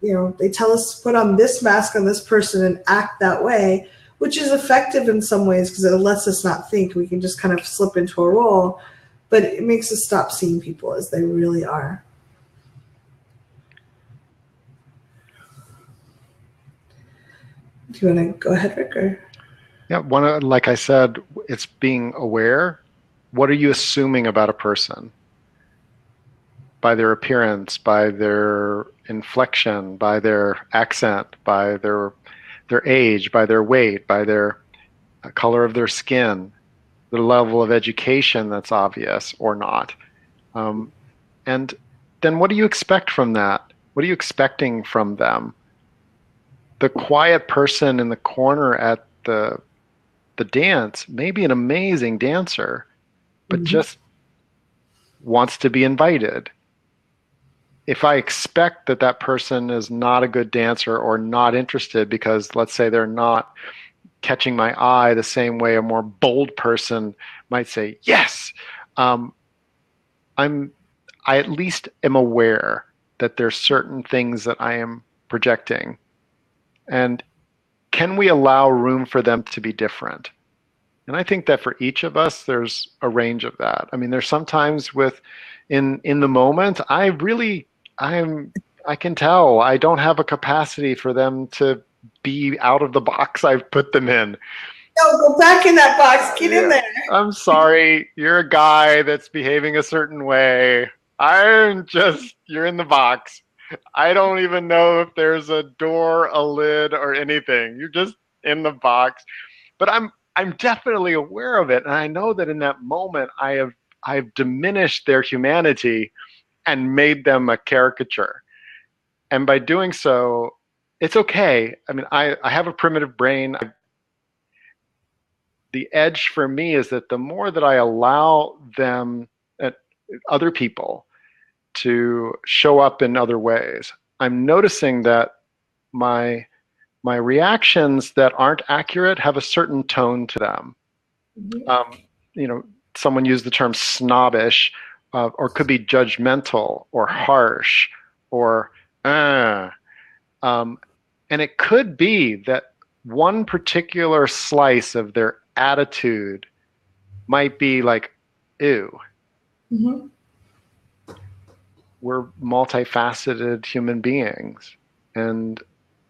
put on this mask on this person and act that way, which is effective in some ways because it lets us not think. We can just kind of slip into a role, but it makes us stop seeing people as they really are. Do you want to go ahead, Rick? Or? Yeah, like I said, it's being aware. What are you assuming about a person? By their appearance, by their inflection, by their accent, by their age, by their weight, by their color of their skin, the level of education that's obvious or not. And then what do you expect from that? What are you expecting from them? The quiet person in the corner at the dance may be an amazing dancer, but just wants to be invited. If I expect that person is not a good dancer or not interested because, let's say, they're not catching my eye the same way a more bold person might say, yes, I at least am aware that there's certain things that I am projecting. And can we allow room for them to be different? And I think that for each of us, there's a range of that. I mean, there's sometimes in the moment, I can tell I don't have a capacity for them to be out of the box I've put them in. No, go back in that box. Get in there. I'm sorry. You're a guy that's behaving a certain way. You're in the box. I don't even know if there's a door, a lid, or anything. You're just in the box. But I'm definitely aware of it. And I know that in that moment I've diminished their humanity and made them a caricature. And by doing so, it's okay. I mean, I have a primitive brain. the edge for me is that the more that I allow them, other people, to show up in other ways, I'm noticing that my my reactions that aren't accurate have a certain tone to them. Mhm. Um, you know, someone used the term snobbish, or could be judgmental or harsh or uh. Um, and it could be that one particular slice of their attitude might be like, ew, Mhm. we're multifaceted human beings. And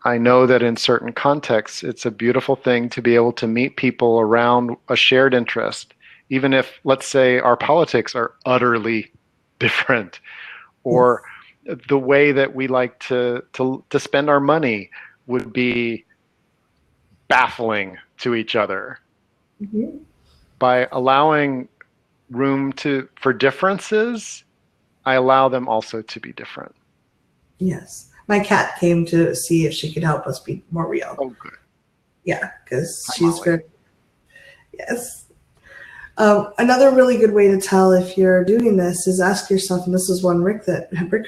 I know that in certain contexts, it's a beautiful thing to be able to meet people around a shared interest, even if, let's say, our politics are utterly different, Yes. or the way that we like to spend our money would be baffling to each other. Mhm. By allowing room for differences, I allow them also to be different. Yes. My cat came to see if she could help us be more real. Oh, good. Yeah, because Hi, she's Molly. very, yes. Another really good way to tell if you're doing this is ask yourself, and this is one Rick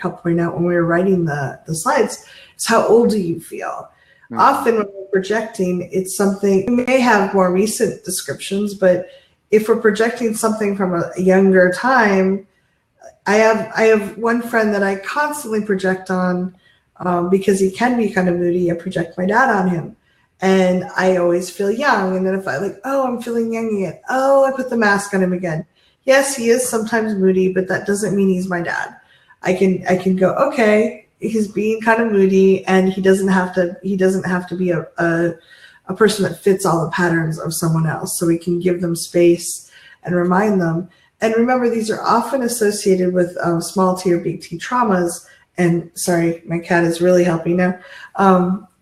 helped point out when we were writing the slides, is how old do you feel? Mm-hmm. Often when we're projecting, it's something, we may have more recent descriptions, but if we're projecting something from a younger time, I have one friend that I constantly project on, because he can be kind of moody. I project my dad on him, and I always feel young. And then if I like, oh, I'm feeling young again. Oh, I put the mask on him again. Yes, he is sometimes moody, but that doesn't mean he's my dad. I can go, okay, he's being kind of moody, and he doesn't have to be a person that fits all the patterns of someone else. So we can give them space and remind them. And remember, these are often associated with small T or big T traumas. And sorry, my cat is really helping now.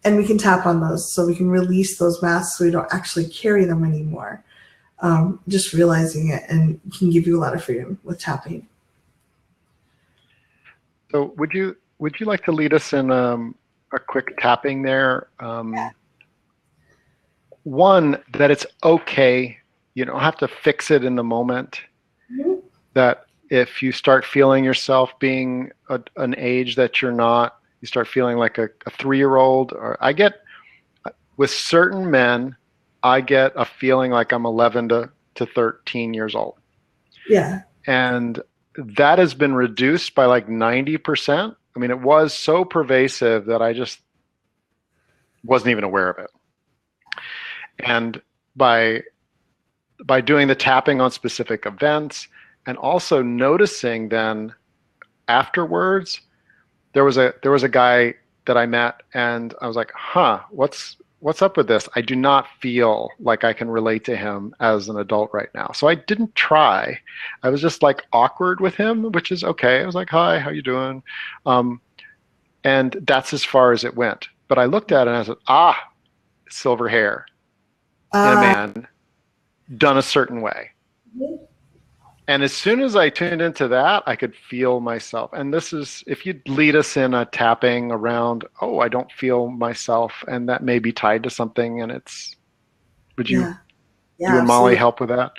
And we can tap on those so we can release those masks so we don't actually carry them anymore. Just realizing it and can give you a lot of freedom with tapping. So would you like to lead us in a quick tapping there? One, that it's okay. You don't have to fix it in the moment. Mhm. That if you start feeling yourself being an age that you're not, you start feeling like a 3-year-old. Or I get, with certain men, I get a feeling like I'm 11 to 13 years old. Yeah. And that has been reduced by like 90%. I mean, it was so pervasive that I just wasn't even aware of it. And by doing the tapping on specific events, and also noticing then afterwards, there was a guy that I met, and I was like, huh, what's up with this? I do not feel like I can relate to him as an adult right now. So I didn't try. I was just like awkward with him, which is okay. I was like, hi, how you doing? Um, and that's as far as it went. But I looked at it and I said, silver hair in a Uh, man done a certain way. And as soon as I tuned into that, I could feel myself. And this is, if you'd lead us in a tapping around, oh, I don't feel myself, and that may be tied to something. And would you, yeah. Yeah, you and Molly absolutely. help with that?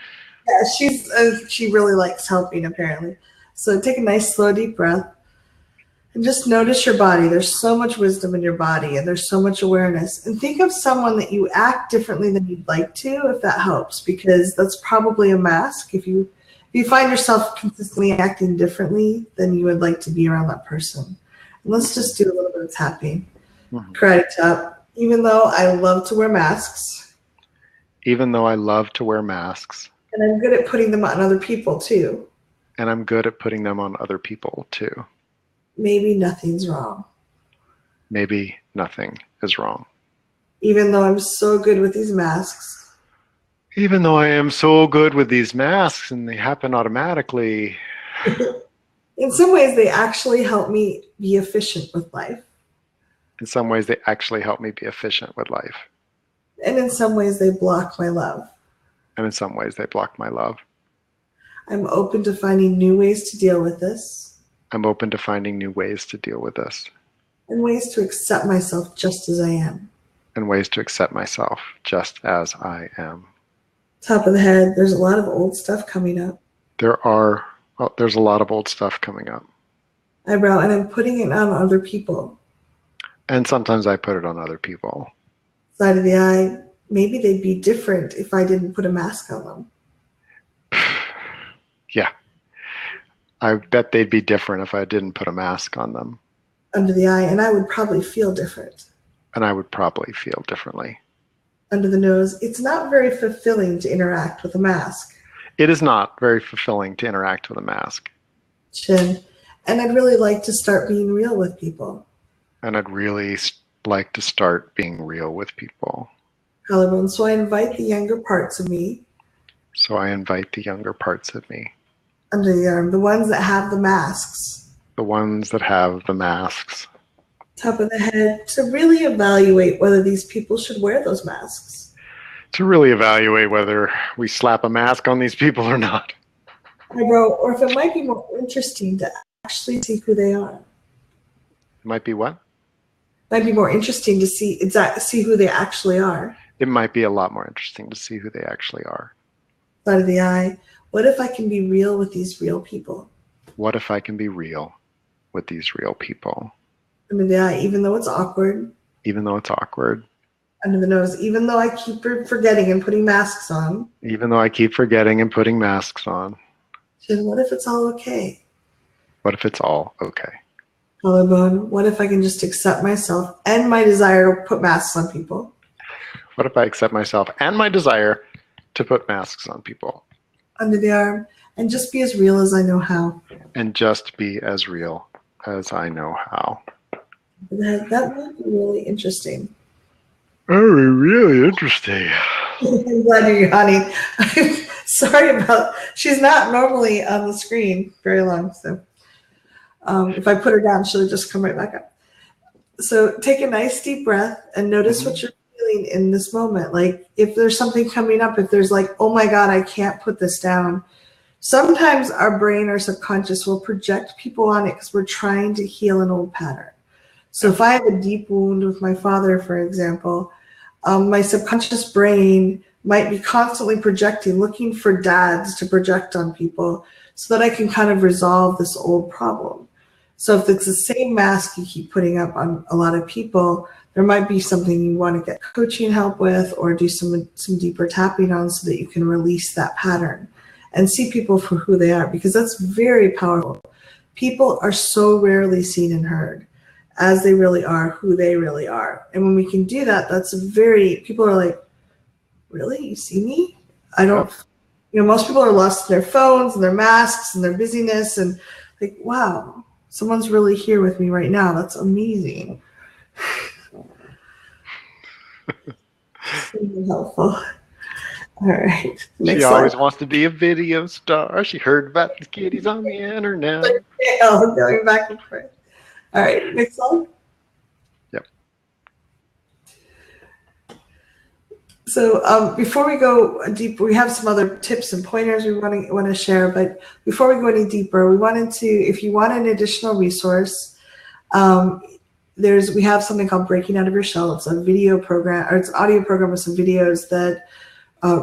Yeah, she really likes helping apparently. So take a nice slow deep breath. And just notice your body. There's so much wisdom in your body and there's so much awareness. And think of someone that you act differently than you'd like to, if that helps, because that's probably a mask. If you find yourself consistently acting differently than you would like to be around that person. And let's just do a little bit of tapping. Mhm. Karate chop. Even though I love to wear masks, Even though I love to wear masks, and I'm good at putting them on other people too, and I'm good at putting them on other people too, maybe nothing's wrong. maybe nothing is wrong. Even though I'm so good with these masks, Even though I am so good with these masks and they happen automatically, in some ways, they actually help me be efficient with life. in some ways, they actually help me be efficient with life. And in some ways, they block my love. And in some ways, they block my love. I'm open to finding new ways to deal with this I'm open to finding new ways to deal with this and ways to accept myself just as I am. and ways to accept myself just as I am. Top of the head, there's a lot of old stuff coming up. There's a lot of old stuff coming up. Eyebrow, and I'm putting it on other people. And sometimes I put it on other people. Side of the eye, maybe they'd be different if I didn't put a mask on them. Yeah. I bet they'd be different if I didn't put a mask on them. Under the eye, and I would probably feel different. And I would probably feel differently. Under the nose, it's not very fulfilling to interact with a mask. It is not very fulfilling to interact with a mask. Chin, and I'd really like to start being real with people. And I'd really like to start being real with people. Collarbone, so I invite the younger parts of me. So I invite the younger parts of me. Under the arm, the ones that have the masks. The ones that have the masks. Top of the head, to really evaluate whether these people should wear those masks. To really evaluate whether we slap a mask on these people or not. Eyebrow, or if it might be more interesting to actually see who they are. It might be what? Might be more interesting to see who they actually are. It might be a lot more interesting to see who they actually are. Side of the eye, what if I can be real with these real people? What if I can be real with these real people? Under the eye, even though it's awkward. Even though it's awkward. Under the nose, even though I keep forgetting and putting masks on. Even though I keep forgetting and putting masks on. Chin, what if it's all okay? What if it's all okay? Collarbone, what if I can just accept myself and my desire to put masks on people? What if I accept myself and my desire to put masks on people? Under the arm, and just be as real as I know how. And just be as real as I know how. That might be really interesting. Oh, really interesting. I'm glad you're yawning. I'm sorry about. She's not normally on the screen very long, so if I put her down, she'll just come right back up. So take a nice deep breath and notice what you're feeling in this moment. Like if there's something coming up, if there's like, oh my God, I can't put this down. Sometimes our brain or subconscious will project people on it because we're trying to heal an old pattern. So if I have a deep wound with my father, for example, my subconscious brain might be constantly projecting, looking for dads to project on people so that I can kind of resolve this old problem. So if it's the same mask you keep putting up on a lot of people, there might be something you want to get coaching help with or do some deeper tapping on so that you can release that pattern and see people for who they are, because that's very powerful. People are so rarely seen and heard as they really are, who they really are. And when we can do that, people are like, really? You see me? I don't, most people are lost in their phones and their masks and their busyness and like, wow, someone's really here with me right now. That's amazing. Really helpful. All right. She always wants to be a video star. She heard about the kitties on the internet. Going back and forth. All right, next slide. Yep. So before we go deep, we have some other tips and pointers we want to share. But before we go any deeper, we wanted to, if you want an additional resource, we have something called Breaking Out of Your Shell. It's a video program, or it's an audio program with some videos that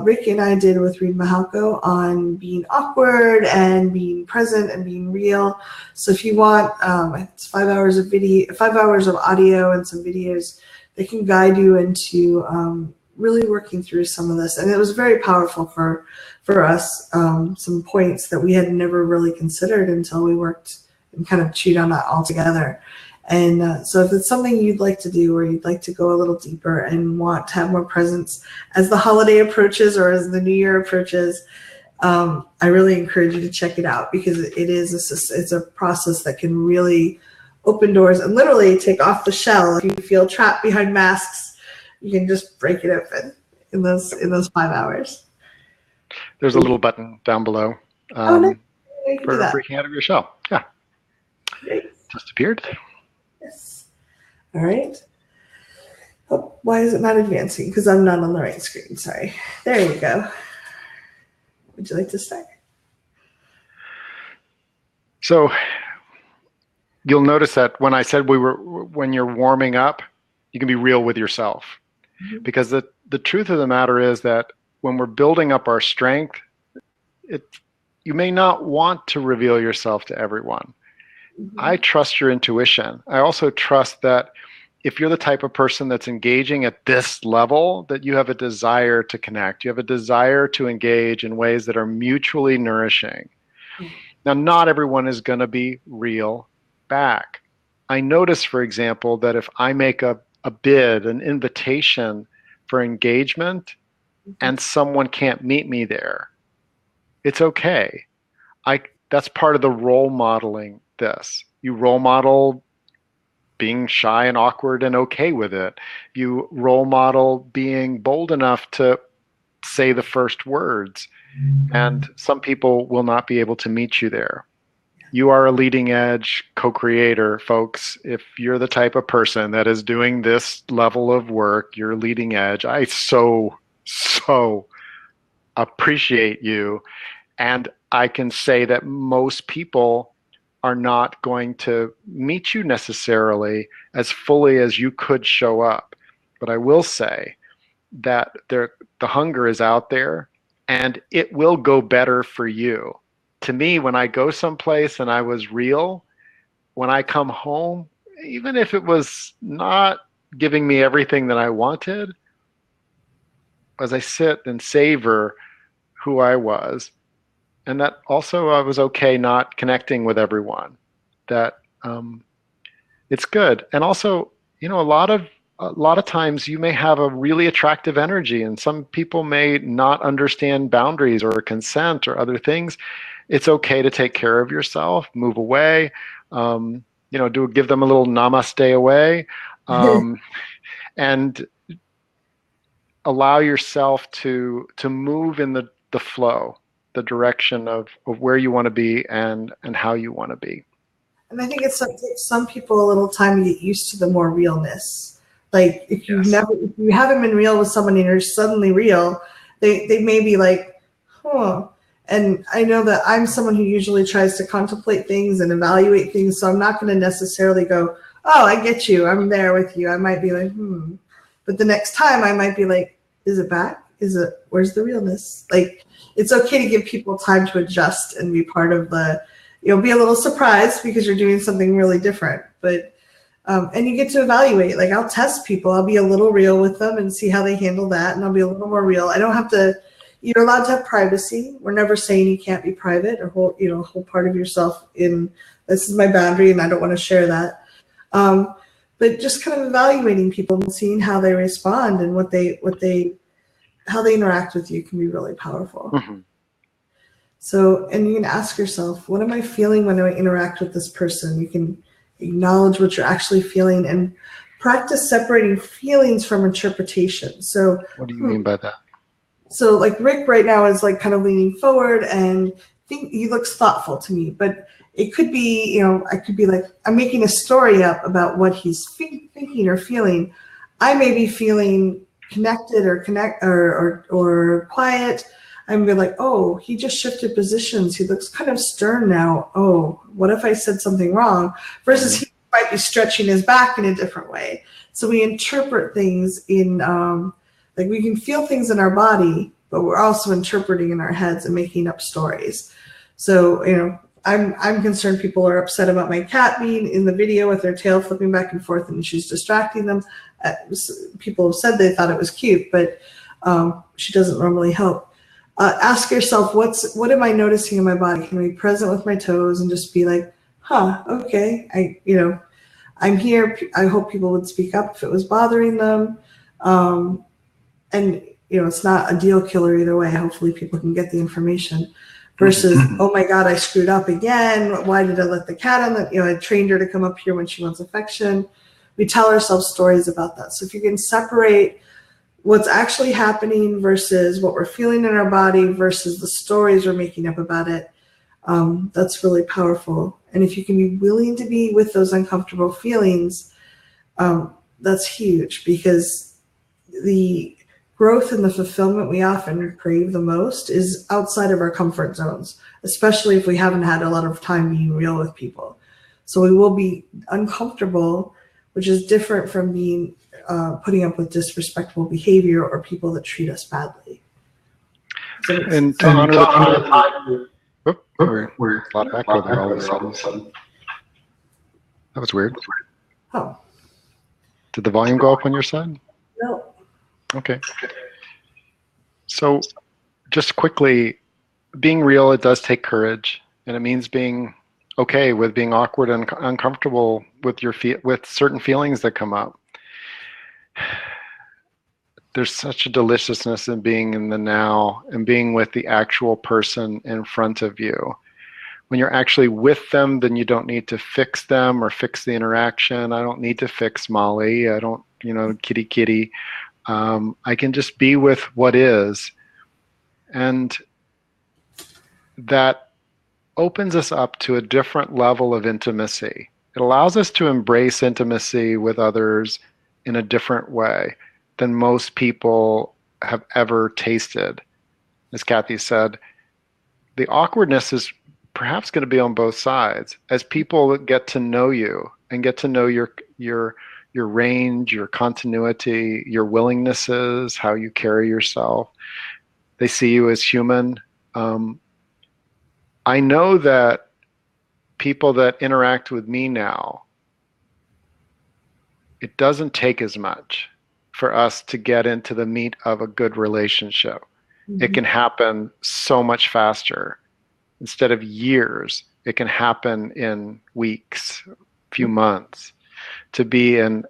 Rick and I did with Reed Mahalko on being awkward and being present and being real. So if you want, it's 5 hours of video, 5 hours of audio and some videos that can guide you into really working through some of this. And it was very powerful for us, some points that we had never really considered until we worked and kind of chewed on that all together. And so if it's something you'd like to do or you'd like to go a little deeper and want to have more presence as the holiday approaches or as the new year approaches, I really encourage you to check it out, because it's a process that can really open doors and literally take off the shell. If you feel trapped behind masks, you can just break it open in those 5 hours. There's a little button down below for breaking out of your shell. Yeah. Great. Just appeared. Yes. All right. Oh, why is it not advancing? Because I'm not on the right screen. Sorry. There you go. Would you like to start? So you'll notice that when I said when you're warming up, you can be real with yourself. Mm-hmm. Because the truth of the matter is that when we're building up our strength, you may not want to reveal yourself to everyone. I trust your intuition. I also trust that if you're the type of person that's engaging at this level, that you have a desire to connect. You have a desire to engage in ways that are mutually nourishing. Now, not everyone is going to be real back. I notice, for example, that if I make a bid, an invitation for engagement, and someone can't meet me there, it's okay. That's part of the role modeling this. You role model being shy and awkward and okay with it. You role model being bold enough to say the first words. And some people will not be able to meet you there. You are a leading edge co-creator, folks. If you're the type of person that is doing this level of work, you're leading edge. I so appreciate you. And I can say that most people are not going to meet you necessarily as fully as you could show up. But I will say that the hunger is out there, and it will go better for you. To me, when I go someplace and I was real, when I come home, even if it was not giving me everything that I wanted, as I sit and savor who I was, and that also I was okay not connecting with everyone, that it's good. And also, a lot of times you may have a really attractive energy, and some people may not understand boundaries or consent or other things. It's okay to take care of yourself, move away, give them a little namaste away, and allow yourself to move in the flow, the direction of where you want to be and how you want to be. And I think it takes some people a little time to get used to the more realness. Like if you haven't been real with someone and you're suddenly real, they may be like, huh. And I know that I'm someone who usually tries to contemplate things and evaluate things. So I'm not going to necessarily go, oh, I get you. I'm there with you. I might be like, But the next time I might be like, is it back? Where's the realness? Like, it's okay to give people time to adjust and be part of be a little surprised because you're doing something really different. But, and you get to evaluate. Like, I'll test people. I'll be a little real with them and see how they handle that. And I'll be a little more real. I don't have to, you're allowed to have privacy. We're never saying you can't be private or hold part of yourself in, this is my boundary and I don't want to share that. But just kind of evaluating people and seeing how they respond and how they interact with you can be really powerful. So, and you can ask yourself, what am I feeling when I interact with this person? You can acknowledge what you're actually feeling and practice separating feelings from interpretation. So what do you mean by that? So like Rick right now is like kind of leaning forward and he looks thoughtful to me, but it could be, I could be like, I'm making a story up about what he's thinking or feeling. I may be feeling connected or quiet. I'm be like, oh, he just shifted positions. He looks kind of stern now. Oh, what if I said something wrong? Versus he might be stretching his back in a different way. So we interpret things in, like we can feel things in our body, but we're also interpreting in our heads and making up stories. So, I'm concerned people are upset about my cat being in the video with their tail flipping back and forth and she's distracting them. People have said they thought it was cute, but she doesn't normally help. Ask yourself, what am I noticing in my body? Can I be present with my toes and just be like, okay, I'm here. I hope people would speak up if it was bothering them. And it's not a deal killer either way. Hopefully people can get the information. Versus, oh my God, I screwed up again. Why did I let the cat on I trained her to come up here when she wants affection. We tell ourselves stories about that. So if you can separate what's actually happening versus what we're feeling in our body versus the stories we're making up about it, that's really powerful. And if you can be willing to be with those uncomfortable feelings, that's huge, because the growth and the fulfillment we often crave the most is outside of our comfort zones, especially if we haven't had a lot of time being real with people. So we will be uncomfortable, which is different from being putting up with disrespectful behavior or people that treat us badly. And to honor the time, we're a lot of echo there all of a sudden. That was weird. Oh. Did the volume go up on your side? No. Okay. So just quickly, being real, it does take courage, and it means being okay with being awkward and uncomfortable with with certain feelings that come up. There's such a deliciousness in being in the now and being with the actual person in front of you. When you're actually with them, then you don't need to fix them or fix the interaction. I don't need to fix Molly. I don't, kitty kitty. I can just be with what is. And that opens us up to a different level of intimacy. It allows us to embrace intimacy with others in a different way than most people have ever tasted. As Cathy said, the awkwardness is perhaps going to be on both sides. As people get to know you and get to know your range, your continuity, your willingnesses, how you carry yourself, they see you as human. I know that people that interact with me now, it doesn't take as much for us to get into the meat of a good relationship. Mm-hmm. It can happen so much faster. Instead of years, it can happen in weeks, a few months, to be in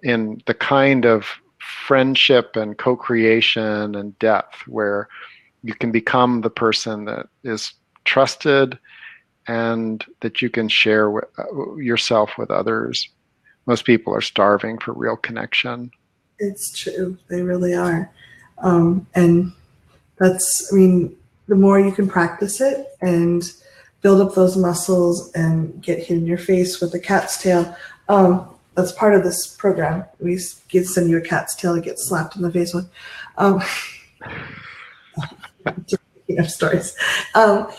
the kind of friendship and co-creation and depth where you can become the person that is trusted and that you can share yourself with others. Most people are starving for real connection. It's true. They really are. And the more you can practice it and build up those muscles and get hit in your face with a cat's tail. That's part of this program. We send you a cat's tail to get slapped in the face with. Just making up stories. No,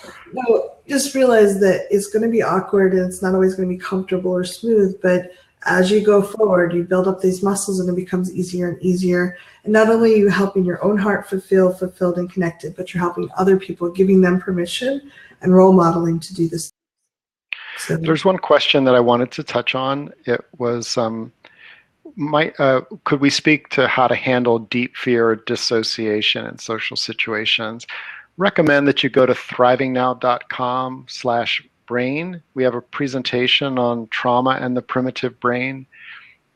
just realize that it's going to be awkward and it's not always going to be comfortable or smooth, but as you go forward, you build up these muscles and it becomes easier and easier. And not only are you helping your own heart fulfilled and connected, but you're helping other people, giving them permission and role modeling to do this. So there's one question that I wanted to touch on. It was, could we speak to how to handle deep fear or dissociation in social situations? Recommend that you go to thrivingnow.com/brain. We have a presentation on trauma and the primitive brain.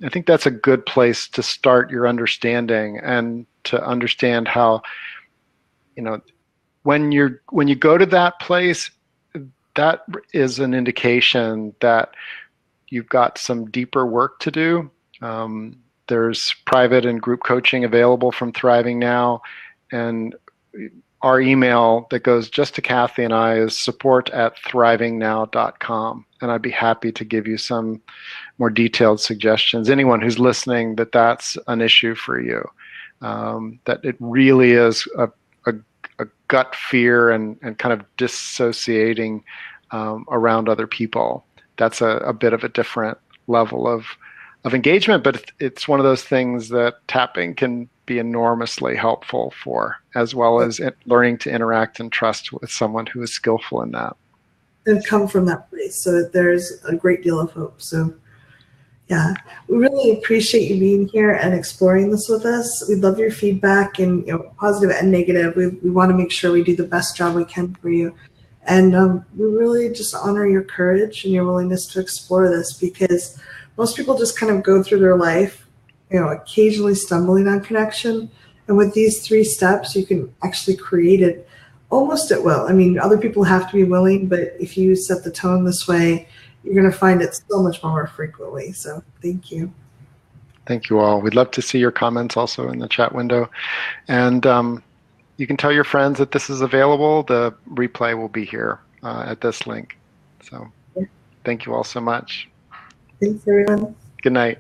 I think that's a good place to start your understanding and to understand how, when you go to that place, that is an indication that you've got some deeper work to do. There's private and group coaching available from Thriving Now, and our email that goes just to Cathy and I is support@thrivingnow.com, and I'd be happy to give you some more detailed suggestions. Anyone who's listening, that's an issue for you, that it really is a gut fear and kind of dissociating around other people. That's a bit of a different level of engagement, but it's one of those things that tapping can be enormously helpful for, as well as learning to interact and trust with someone who is skillful in that. And come from that place, so that there's a great deal of hope. So yeah, we really appreciate you being here and exploring this with us. We love your feedback, and positive and negative. We want to make sure we do the best job we can for you. And we really just honor your courage and your willingness to explore this, because most people just kind of go through their life, occasionally stumbling on connection. And with these 3 steps, you can actually create it almost at will. I mean, other people have to be willing, but if you set the tone this way, you're going to find it so much more frequently. So thank you. Thank you all. We'd love to see your comments also in the chat window. And you can tell your friends that this is available. The replay will be here at this link. So thank you all so much. Thanks, everyone. Good night.